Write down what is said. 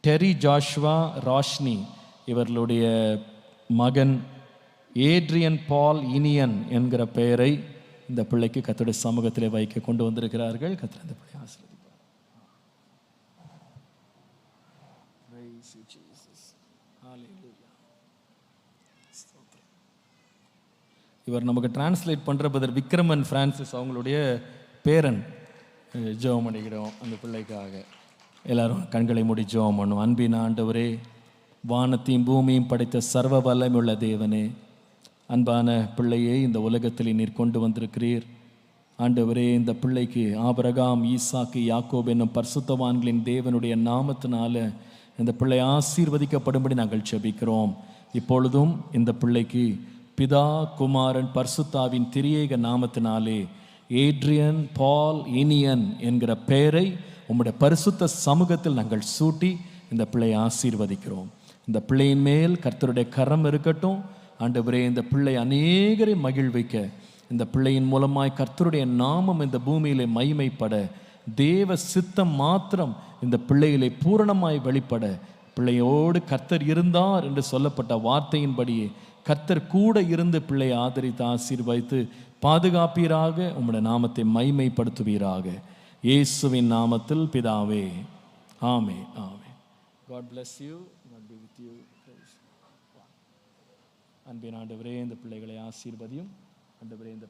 Terry Joshua ராஷ்னி இவர்களுடைய மகன் Adrian பால் இனியன் என்கிற பெயரை இந்த பிள்ளைக்கு கர்த்தருடைய சமூகத்திலே வைக்க கொண்டு வந்திருக்கிறார்கள். கர்த்தர் அந்த பிள்ளையை ஆசீர்வதிப்பார். இவர் நமக்கு டிரான்ஸ்லேட் பண்ணுற பதர் விக்ரமன் பிரான்சிஸ் அவங்களுடைய பேரன். ஜெபம் பண்ணிக்கிறோம் அந்த பிள்ளைக்காக. எல்லாரும் கண்களை மூடி ஜெபம் பண்ணும். அன்பின் ஆண்டவரே, வானத்தையும் பூமியும் படைத்த சர்வ வல்லமையுள்ள தேவனே, அன்பான பிள்ளையை இந்த உலகத்தில் நீர் கொண்டு வந்திருக்கிறீர். ஆண்டவரே, இந்த பிள்ளைக்கு ஆபிரகாம், ஈசாக்கு, யாக்கோபு என்னும் பரிசுத்தவான்களின் தேவனுடைய நாமத்தினால இந்த பிள்ளை ஆசீர்வதிக்கப்படும்படி நாங்கள் ஜெபிக்கிறோம். இப்பொழுதும் இந்த பிள்ளைக்கு பிதா, குமாரன், பரிசுத்தாவின் திரியேக நாமத்தினாலே ஏட்ரியன் பால் இனியன் என்கிற பெயரை உம்முடைய பரிசுத்த சமூகத்தில் நாங்கள் சூட்டி இந்த பிள்ளையை ஆசீர்வதிக்கிறோம். இந்த பிள்ளையின் மேல் கர்த்தருடைய கரம் இருக்கட்டும். ஆண்டவரே, இந்த பிள்ளை அநேகரை மகிழ்விக்க, இந்த பிள்ளையின் மூலமாய் கர்த்தருடைய நாமம் இந்த பூமியிலே மகிமைப்பட, தேவ சித்தம் மாத்திரம் இந்த பிள்ளையிலே பூரணமாய் வெளிப்பட, பிள்ளையோடு கர்த்தர் இருந்தார் என்று சொல்லப்பட்ட வார்த்தையின்படியே கர்த்தர் கூட இருந்து பிள்ளையை ஆதரித்து ஆசீர்வதித்து பாதுகாப்பீராக. உம்முடைய நாமத்தை மகிமைப்படுத்துவீராக. இயேசுவின் நாமத்தில் பிதாவே, ஆமே ஆமே. God bless you. God be with you. அன்பின் ஆண்டவரே, இந்த பிள்ளைகளை ஆசீர்வதியும். ஆண்டவரே, இந்த